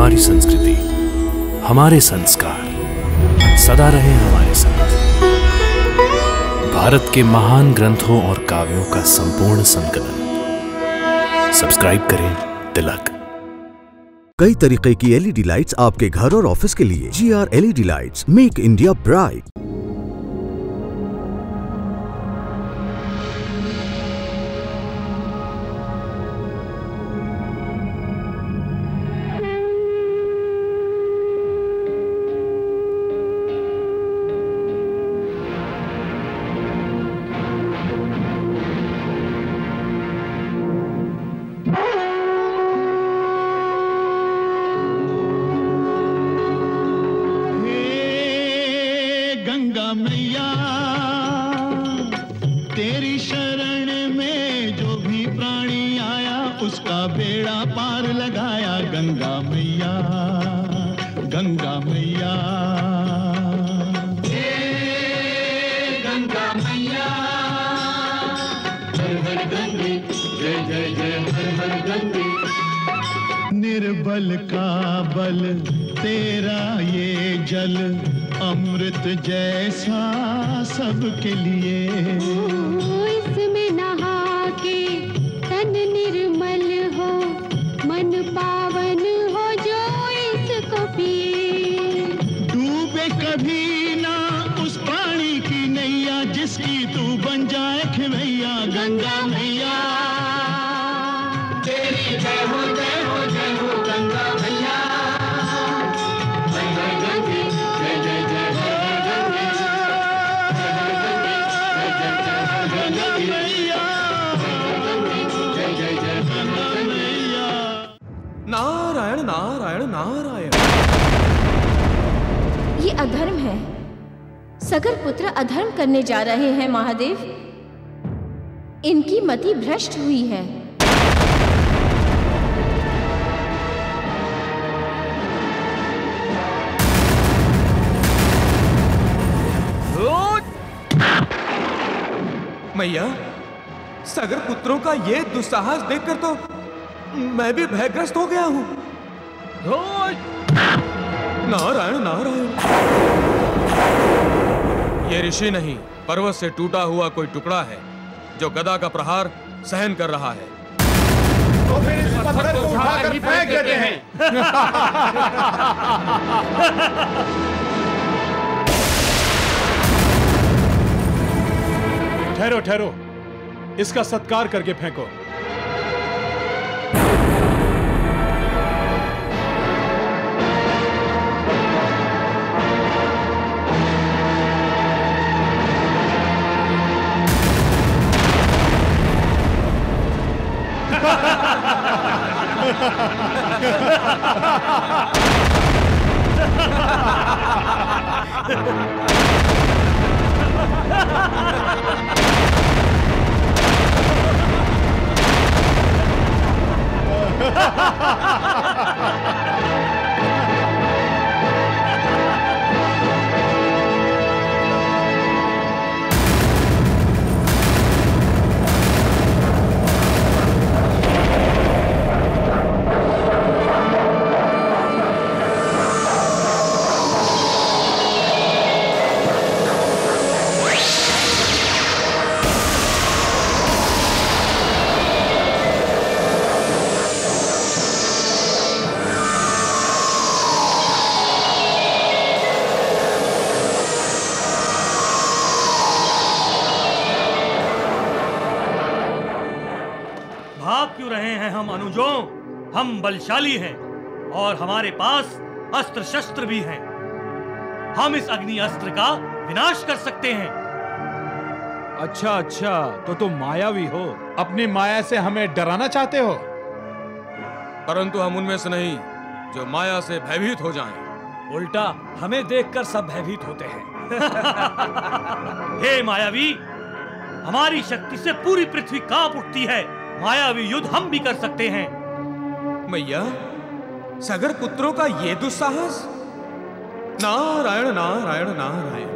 हमारी संस्कृति, हमारे संस्कार सदा रहे हमारे साथ। भारत के महान ग्रंथों और काव्यों का संपूर्ण संकलन। सब्सक्राइब करें तिलक। कई तरीके की एलईडी लाइट्स आपके घर और ऑफिस के लिए। GR LED lights, make India bright. Ganga मैया तेरी शरण में जो भी प्राणी आया उसका बेड़ा पार लगाया। गंगा मैया, गंगा मैया, गंगा मैया, हर हर गंगे, जय जय जय हर हर गंगे। निर्बल का बल तेरा ये जल, अमृत जैसा सबके लिए। इसमें नहा के तन निर्मल हो, मन पावन हो जो इसको पिए। डूबे कभी ना उस प्राणी की नैया, जिसकी तू बन जाए खिवैया। गंगा मैया तेरी जय हो जय हो जय हो। गंगा मैया नारायण नारायण नारायण। ये अधर्म है। सगर पुत्र अधर्म करने जा रहे हैं महादेव। इनकी मति भ्रष्ट हुई है। मैया, सगर पुत्रों का ये दुस्साहस देखकर तो मैं भी भयग्रस्त हो गया हूं। नारायण नारायण। ये ऋषि नहीं, पर्वत से टूटा हुआ कोई टुकड़ा है जो गदा का प्रहार सहन कर रहा है। तो फिर इस पत्थर को उठाकर फेंक देते हैं। ठहरो ठहरो, इसका सत्कार करके फेंको। हम अनुजों, हम बलशाली हैं और हमारे पास अस्त्र शस्त्र भी हैं। हम इस अग्नि अस्त्र का विनाश कर सकते हैं। अच्छा अच्छा, तो तुम मायावी हो, अपनी माया से हमें डराना चाहते हो। परंतु हम उनमें से नहीं जो माया से भयभीत हो जाएं। उल्टा हमें देखकर सब भयभीत होते हैं। हे मायावी, हमारी शक्ति से पूरी पृथ्वी कांप उठती है। मायावी युद्ध हम भी कर सकते हैं। मैया, सगर पुत्रों का ये दुस्साहस। नारायण नारायण नारायण।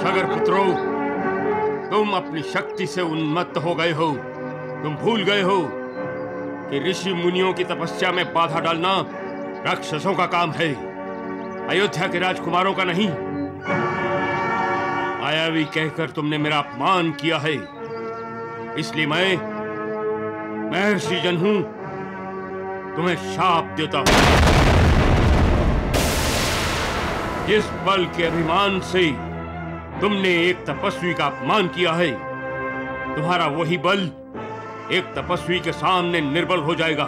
सगर पुत्रों, तुम अपनी शक्ति से उन्मत्त हो गए हो। तुम भूल गए हो कि ऋषि मुनियों की तपस्या में बाधा डालना राक्षसों का काम है, अयोध्या के राजकुमारों का नहीं। मायावी कहकर तुमने मेरा अपमान किया है, इसलिए मैं महर्षि जनहू तुम्हें शाप देता हूं। जिस बल के अभिमान से तुमने एक तपस्वी का अपमान किया है, तुम्हारा वही बल एक तपस्वी के सामने निर्बल हो जाएगा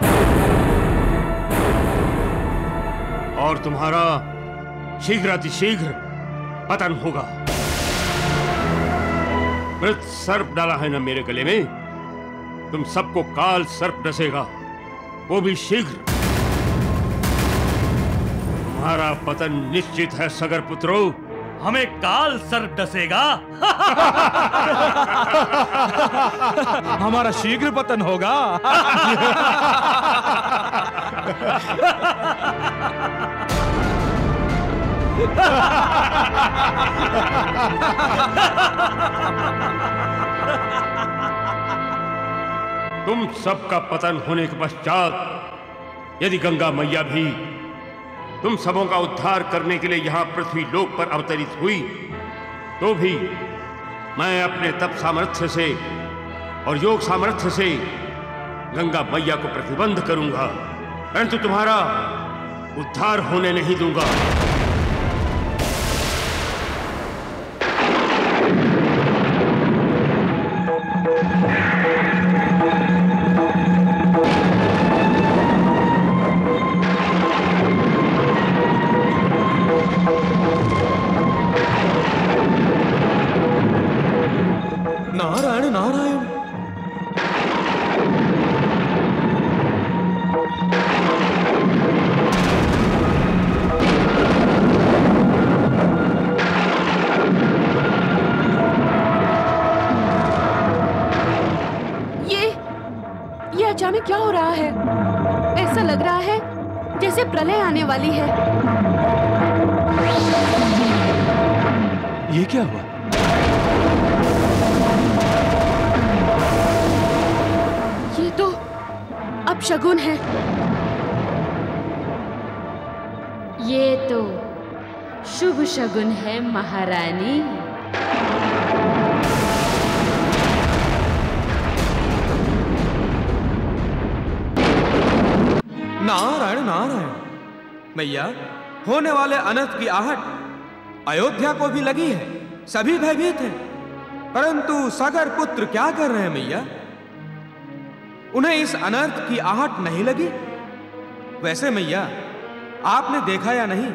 और तुम्हारा शीघ्रातिशीघ्र पतन होगा। मृत सर्प डाला है ना मेरे गले में, तुम सबको काल सर्प डसेगा, वो भी शीघ्र। तुम्हारा पतन निश्चित है सगर पुत्रो। हमें काल सर्प डसेगा? हमारा शीघ्र पतन होगा। तुम सबका पतन होने के पश्चात यदि गंगा मैया भी तुम सबों का उद्धार करने के लिए यहां पृथ्वी लोक पर अवतरित हुई, तो भी मैं अपने तप सामर्थ्य से और योग सामर्थ्य से गंगा मैया को प्रतिबंध करूंगा, परंतु तुम्हारा उद्धार होने नहीं दूंगा। नारायण नारायण। ये अचानक क्या हो रहा है? ऐसा लग रहा है जैसे प्रलय आने वाली है। ये क्या हुआ? ये तो अपशगुन है। ये तो शुभ शगुन है महारानी। नारायण नारायण। मैया, होने वाले अनर्थ की आहट अयोध्या को भी लगी है, सभी भयभीत हैं, परंतु सागर पुत्र क्या कर रहे हैं मैया? उन्हें इस अनर्थ की आहट नहीं लगी? वैसे मैया, आपने देखा या नहीं,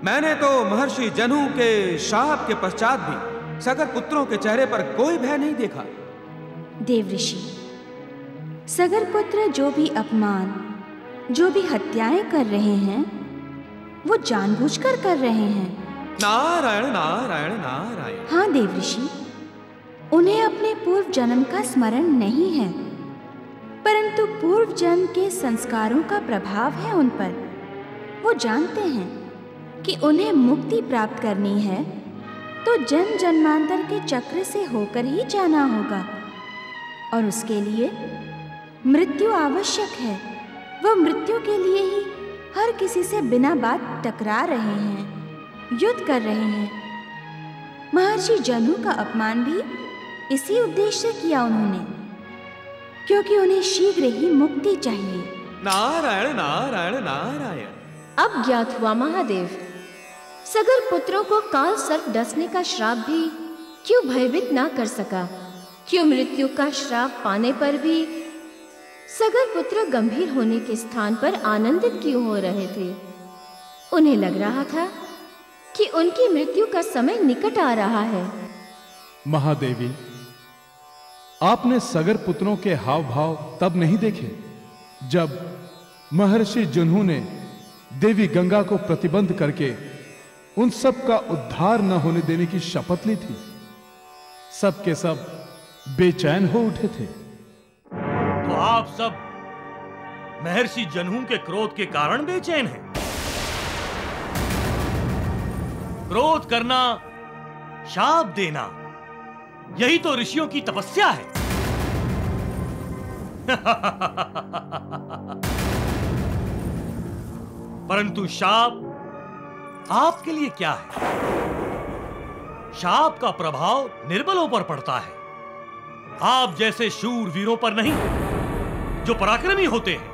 मैंने तो महर्षि जनहू के शाप के पश्चात भी सागर पुत्रों के चेहरे पर कोई भय नहीं देखा। देवऋषि, सागर पुत्र जो भी अपमान, जो भी हत्याएं कर रहे हैं, वो जानबूझकर कर रहे हैं। नारायण नारायण नारायण। हाँ देवऋषि, उन्हें अपने पूर्व जन्म का स्मरण नहीं है, परंतु पूर्व जन्म के संस्कारों का प्रभाव है उन पर। वो जानते हैं कि उन्हें मुक्ति प्राप्त करनी है तो जन्म जन्मांतर के चक्र से होकर ही जाना होगा, और उसके लिए मृत्यु आवश्यक है। वह मृत्यु के लिए ही हर किसी से बिना बात टकरा रहे हैं, युद्ध कर रहे हैं। महर्षि जनहू का अपमान भी इसी उद्देश्य से किया उन्होंने, क्योंकि उन्हें शीघ्र ही मुक्ति चाहिए। नारायण नारायण नारायण। अब ज्ञात हुआ महादेव, सागर पुत्रों को काल सर्प डसने का श्राप भी क्यों भयभीत ना कर सका? क्यों मृत्यु का श्राप पाने पर भी सागर पुत्र गंभीर होने के स्थान पर आनंदित क्यों हो रहे थे? उन्हें लग रहा था कि उनकी मृत्यु का समय निकट आ रहा है। महादेवी, आपने सागर पुत्रों के हाव भाव तब नहीं देखे जब महर्षि जनहू ने देवी गंगा को प्रतिबंध करके उन सब का उद्धार न होने देने की शपथ ली थी। सब के सब बेचैन हो उठे थे। तो आप सब महर्षि जनहू के क्रोध के कारण बेचैन हैं। क्रोध करना, शाप देना, यही तो ऋषियों की तपस्या है। परंतु शाप आपके लिए क्या है? शाप का प्रभाव निर्बलों पर पड़ता है, आप जैसे शूर वीरों पर नहीं। जो पराक्रमी होते हैं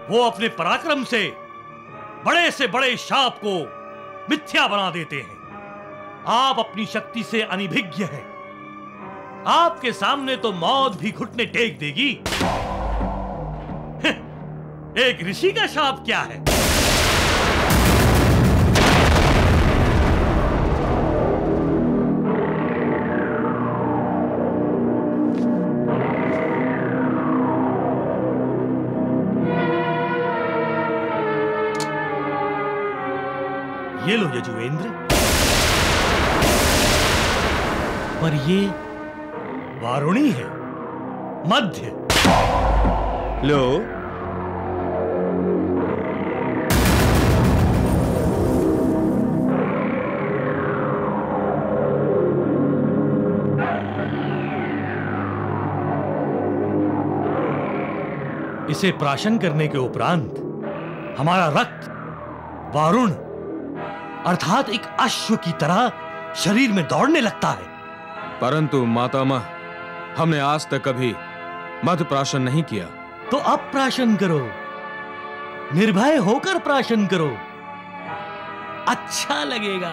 वो अपने पराक्रम से बड़े शाप को मिथ्या बना देते हैं। आप अपनी शक्ति से अनिभिज्ञ हैं। आपके सामने तो मौत भी घुटने टेक देगी। एक ऋषि का शाप क्या है? ये लो यजुवेंद्र, पर ये वारुणी है, मध्य। लो, इसे प्राशन करने के उपरांत हमारा रक्त वारुण अर्थात एक अश्व की तरह शरीर में दौड़ने लगता है। परंतु मातामह, हमने आज तक कभी मध प्राशन नहीं किया। तो अब प्राशन करो, निर्भय होकर प्राशन करो, अच्छा लगेगा।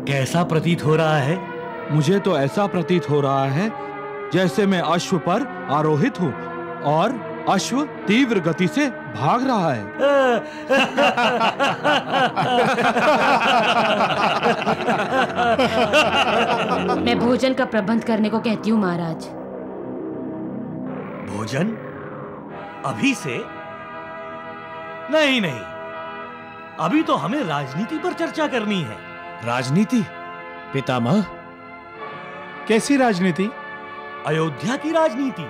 कैसा प्रतीत हो रहा है? मुझे तो ऐसा प्रतीत हो रहा है जैसे मैं अश्व पर आरोहित हूं और अश्व तीव्र गति से भाग रहा है। मैं भोजन का प्रबंध करने को कहती हूँ महाराज। भोजन? अभी से? नहीं, अभी तो हमें राजनीति पर चर्चा करनी है। राजनीति? पितामह, कैसी राजनीति? अयोध्या की राजनीति।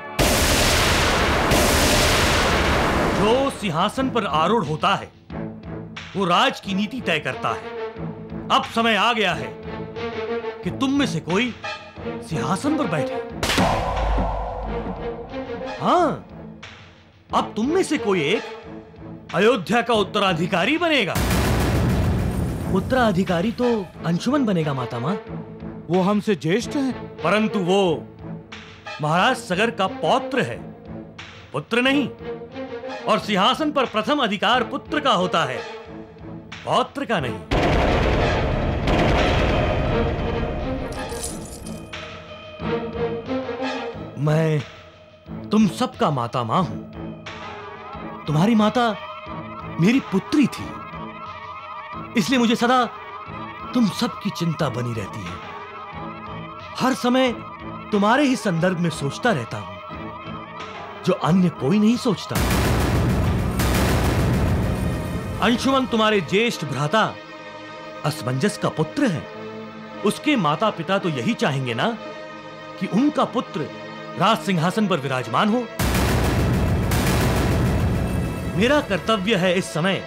जो सिंहासन पर आरूढ़ होता है वो राज की नीति तय करता है। अब समय आ गया है कि तुम में से कोई सिंहासन पर बैठे। हां, अब तुम में से कोई एक अयोध्या का उत्तराधिकारी बनेगा। उत्तराधिकारी तो अंशुमन बनेगा मातामह। वो हमसे ज्येष्ठ है। परंतु वो महाराज सगर का पौत्र है, पुत्र नहीं। और सिंहासन पर प्रथम अधिकार पुत्र का होता है, पौत्र का नहीं। मैं तुम सबका मातामह हूं। तुम्हारी माता मेरी पुत्री थी, इसलिए मुझे सदा तुम सबकी चिंता बनी रहती है। हर समय तुम्हारे ही संदर्भ में सोचता रहता हूं, जो अन्य कोई नहीं सोचता। अंशुमन तुम्हारे ज्येष्ठ भ्राता असमंजस का पुत्र है। उसके माता पिता तो यही चाहेंगे ना कि उनका पुत्र राज सिंहासन पर विराजमान हो। मेरा कर्तव्य है इस समय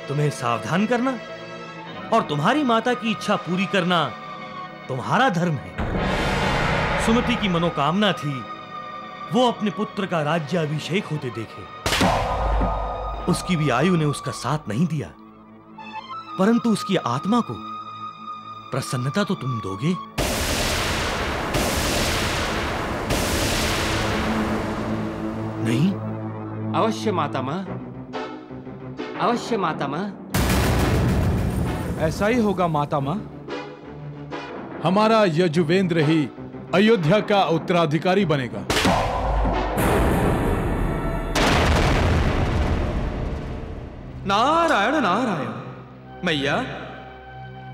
तुम्हें सावधान करना, और तुम्हारी माता की इच्छा पूरी करना तुम्हारा धर्म है। सुमति की मनोकामना थी वो अपने पुत्र का राज्याभिषेक होते देखे। उसकी भी आयु ने उसका साथ नहीं दिया, परंतु उसकी आत्मा को प्रसन्नता तो तुम दोगे। नहीं? अवश्य मातामह, अवश्य मातामह। ऐसा ही होगा मातामह। हमारा यजुवेंद्र ही अयोध्या का उत्तराधिकारी बनेगा। नारायण नारायण। मैया,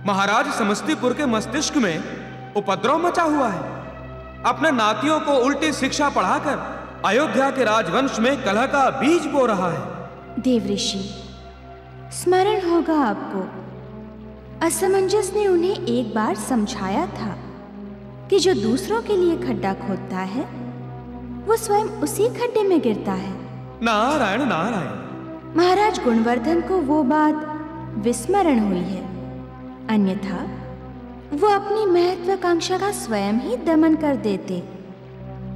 महाराज समस्तीपुर के मस्तिष्क में उपद्रव मचा हुआ है। अपने नातियों को उल्टी शिक्षा पढ़ाकर अयोध्या के राजवंश में कलह का बीज बो रहा है। देवऋषि, स्मरण होगा आपको, असमंजस ने उन्हें एक बार समझाया था कि जो दूसरों के लिए खड्डा खोदता है वो स्वयं उसी खड्डे में गिरता है। नारायण नारायण। महाराज गुणवर्धन को वो बात विस्मरण हुई है, अन्यथा वो अपनी महत्वाकांक्षा का स्वयं ही दमन कर देते।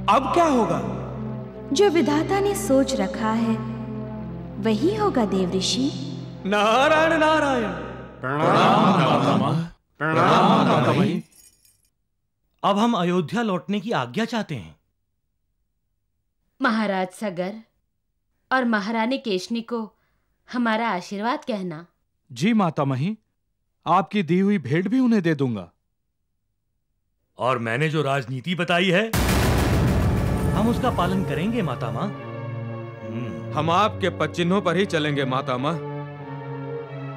अब क्या होगा? जो विधाता ने सोच रखा है वही होगा देव ऋषि। नारायण नारायण। प्रणाम मातामह। प्रणाम मातामही। अब हम अयोध्या लौटने की आज्ञा चाहते हैं। महाराज सगर और महारानी केशनी को हमारा आशीर्वाद कहना। जी मातामही, आपकी दी हुई भेंट भी उन्हें दे दूंगा। और मैंने जो राजनीति बताई है हम उसका पालन करेंगे मातामह। हम आपके पदचिन्हों पर ही चलेंगे मातामह।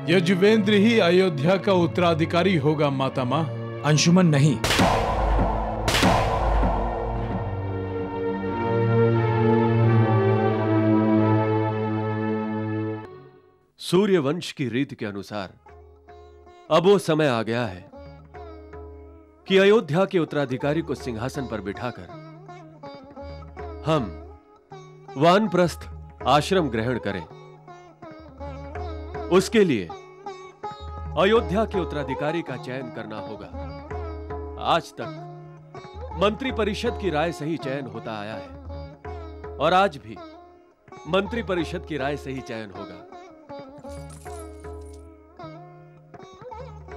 यजुवेंद्र ही अयोध्या का उत्तराधिकारी होगा मातामह, अंशुमन नहीं। सूर्यवंश की रीति के अनुसार अब वो समय आ गया है कि अयोध्या के उत्तराधिकारी को सिंहासन पर बिठाकर हम वानप्रस्थ आश्रम ग्रहण करें। उसके लिए अयोध्या के उत्तराधिकारी का चयन करना होगा। आज तक मंत्री परिषद की राय से ही चयन होता आया है और आज भी मंत्री परिषद की राय से ही चयन होगा।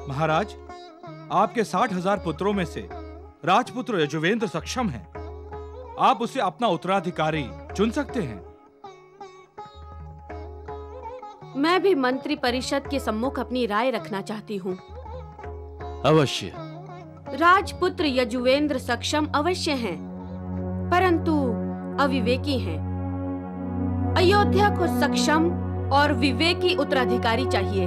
महाराज, आपके 60,000 पुत्रों में से राजपुत्र यजुवेंद्र सक्षम है। आप उसे अपना उत्तराधिकारी चुन सकते हैं। मैं भी मंत्री परिषद के सम्मुख अपनी राय रखना चाहती हूँ। अवश्य। राजपुत्र यजुवेंद्र सक्षम अवश्य हैं, परंतु अविवेकी हैं। अयोध्या को सक्षम और विवेकी उत्तराधिकारी चाहिए।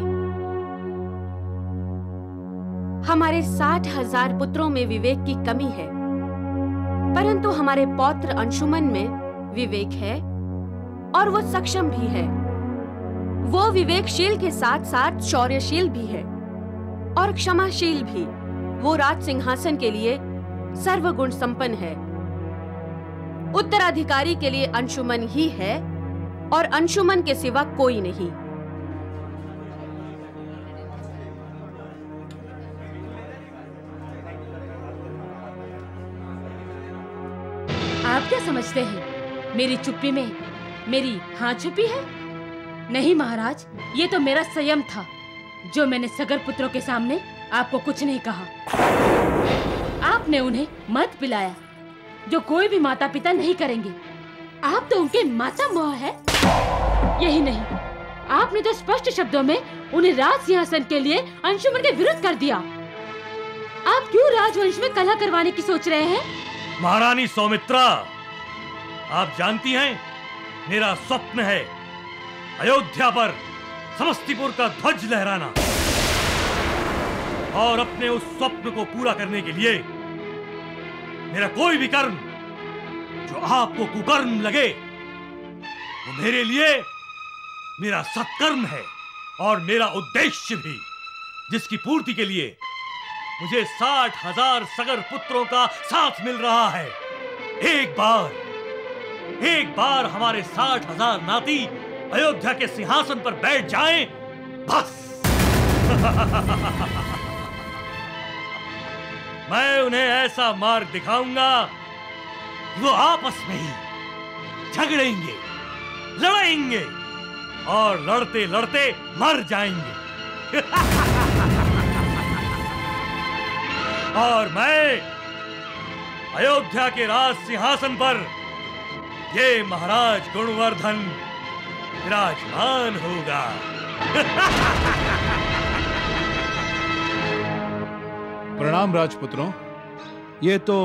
हमारे 60,000 पुत्रों में विवेक की कमी है, परंतु हमारे पौत्र अंशुमन में विवेक है और वो सक्षम भी है। वो विवेकशील के साथ साथ शौर्यशील भी है और क्षमाशील भी। वो राज सिंहासन के लिए सर्वगुण संपन्न है। उत्तराधिकारी के लिए अंशुमन ही है और अंशुमन के सिवा कोई नहीं। आप क्या समझते हैं मेरी चुप्पी में मेरी हाँ छुपी है? नहीं महाराज, ये तो मेरा संयम था जो मैंने सगर पुत्रों के सामने आपको कुछ नहीं कहा। आपने उन्हें मत पिलाया जो कोई भी माता पिता नहीं करेंगे। आप तो उनके माता मोह है। यही नहीं, आपने तो स्पष्ट शब्दों में उन्हें राज सिंहासन के लिए अंशुमन के विरुद्ध कर दिया। आप क्यों राजवंश में कलह करवाने की सोच रहे हैं? महारानी सौमित्रा, आप जानती हैं मेरा स्वप्न है अयोध्या पर समस्तीपुर का ध्वज लहराना, और अपने उस स्वप्न को पूरा करने के लिए मेरा कोई भी कर्म जो आपको कुकर्म लगे वो मेरे लिए मेरा सत्कर्म है और मेरा उद्देश्य भी, जिसकी पूर्ति के लिए मुझे 60,000 सगर पुत्रों का साथ मिल रहा है। एक बार हमारे 60,000 नाती अयोध्या के सिंहासन पर बैठ जाएं, बस। मैं उन्हें ऐसा मार्ग दिखाऊंगा कि वो आपस में ही झगड़ेंगे, लड़ेंगे और लड़ते लड़ते मर जाएंगे। और मैं अयोध्या के राज सिंहासन पर ये महाराज गुणवर्धन विराजमान होगा। प्रणाम राजपुत्रों। ये तो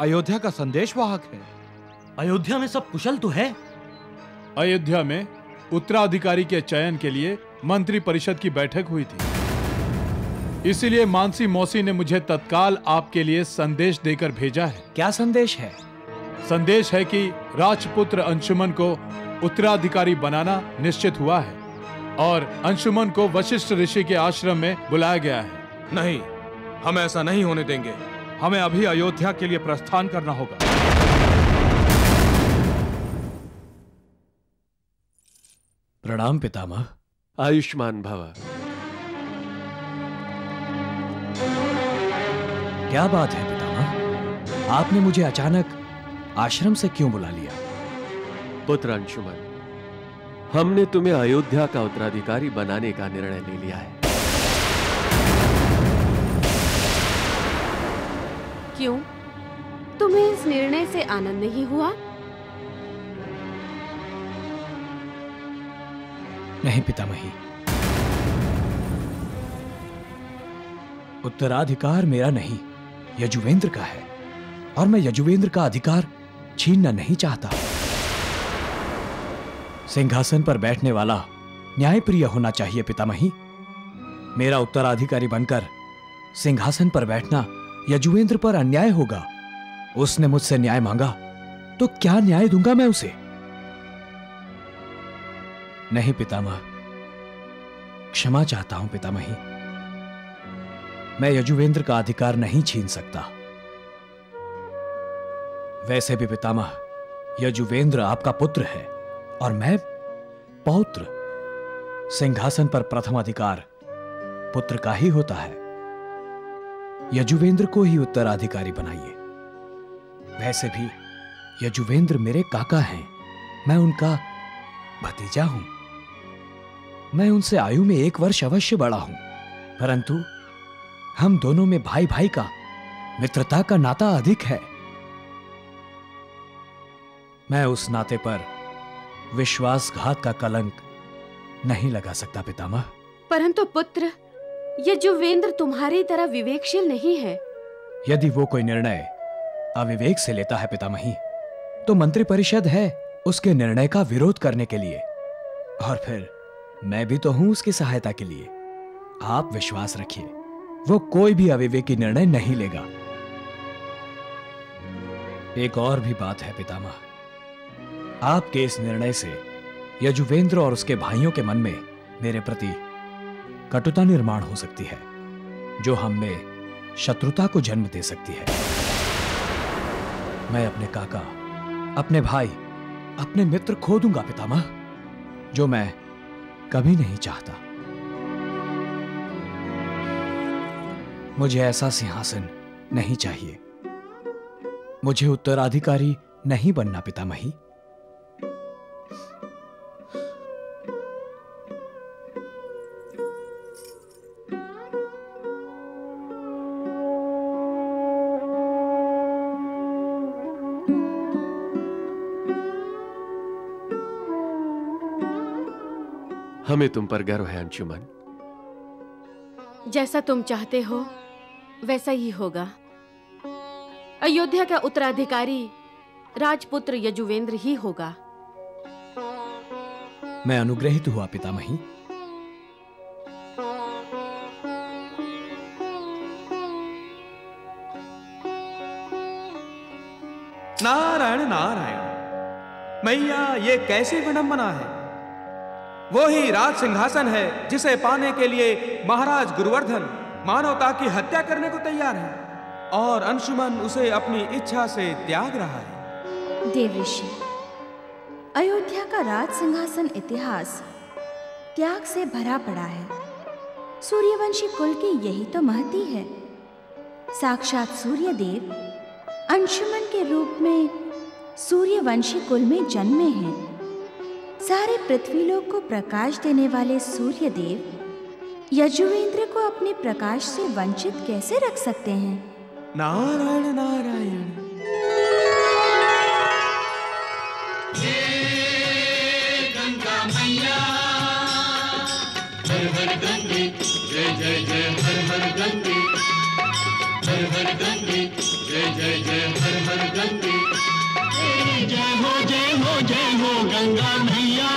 अयोध्या का संदेशवाहक है। अयोध्या में सब कुशल तो है? अयोध्या में उत्तराधिकारी के चयन के लिए मंत्री परिषद की बैठक हुई थी, इसीलिए मानसी मौसी ने मुझे तत्काल आपके लिए संदेश देकर भेजा है। क्या संदेश है? संदेश है कि राजपुत्र अंशुमन को उत्तराधिकारी बनाना निश्चित हुआ है और अंशुमन को वशिष्ठ ऋषि के आश्रम में बुलाया गया है। नहीं, हम ऐसा नहीं होने देंगे। हमें अभी अयोध्या के लिए प्रस्थान करना होगा। प्रणाम पितामह। आयुष्मान भव। क्या बात है पितामह, आपने मुझे अचानक आश्रम से क्यों बुला लिया? पुत्र अंशुमन, हमने तुम्हें अयोध्या का उत्तराधिकारी बनाने का निर्णय ले लिया है। क्यों? तुम्हें इस निर्णय से आनंद नहीं हुआ? नहीं पितामही, उत्तराधिकार मेरा नहीं, यजुवेंद्र का है, और मैं यजुवेंद्र का अधिकार छीनना नहीं चाहता। सिंहासन पर बैठने वाला न्यायप्रिय होना चाहिए पितामही। मेरा उत्तराधिकारी बनकर सिंहासन पर बैठना यजुवेंद्र पर अन्याय होगा। उसने मुझसे न्याय मांगा तो क्या न्याय दूंगा मैं उसे? नहीं पितामह, क्षमा चाहता हूं पितामही। मैं यजुवेंद्र का अधिकार नहीं छीन सकता। वैसे भी पितामह, यजुवेंद्र आपका पुत्र है और मैं पौत्र। सिंहासन पर प्रथम अधिकार पुत्र का ही होता है। यजुवेंद्र को ही उत्तराधिकारी बनाइए। वैसे भी यजुवेंद्र मेरे काका हैं, मैं उनका भतीजा हूं। मैं उनसे आयु में 1 वर्ष अवश्य बड़ा हूं, परंतु हम दोनों में भाई भाई का, मित्रता का नाता अधिक है। मैं उस नाते पर विश्वासघात का कलंक नहीं लगा सकता पितामह। परंतु पुत्र, यजुवेंद्र तुम्हारी तरह विवेकशील नहीं है। यदि वो कोई निर्णय अविवेक से लेता है पितामही, तो मंत्रिपरिषद है उसके निर्णय का विरोध करने के लिए, और फिर मैं भी तो हूं उसकी सहायता के लिए। आप विश्वास रखिए, वो कोई भी अविवेकी निर्णय नहीं लेगा। एक और भी बात है पितामह, आपके इस निर्णय से यजुवेंद्र और उसके भाइयों के मन में मेरे प्रति कटुता निर्माण हो सकती है, जो हम में शत्रुता को जन्म दे सकती है। मैं अपने काका, अपने भाई, अपने मित्र खो दूंगा पितामह, जो मैं कभी नहीं चाहता। मुझे ऐसा सिंहासन नहीं चाहिए। मुझे उत्तराधिकारी नहीं बनना पितामही। हमें तुम पर गर्व है अंशुमन। जैसा तुम चाहते हो वैसा ही होगा। अयोध्या का उत्तराधिकारी राजपुत्र यजुवेंद्र ही होगा। मैं अनुग्रहित हुआ पितामही। नारायण नारायण, मैया ये कैसी विडंबना है। वो ही राज सिंहासन है जिसे पाने के लिए महाराज गुरुवर्धन मानवता की हत्या करने को तैयार है, और अंशुमन उसे अपनी इच्छा से त्याग रहा है। देवऋषि, अयोध्या का राज सिंहासन इतिहास त्याग से भरा पड़ा है। सूर्यवंशी कुल की यही तो महती है। साक्षात सूर्यदेव अंशुमन के रूप में सूर्यवंशी कुल में जन्मे हैं। सारे पृथ्वीलोक को प्रकाश देने वाले सूर्यदेव यजुवेंद्र को अपने प्रकाश से वंचित कैसे रख सकते हैं? नारायण नारायण। गंगा मैया, हर हर गंगे, जय जय जय हर हर गंगे, हर हर गंगे, जय जय जय हर हर गंगे। जय हो जय हो जय हो गंगा मैया।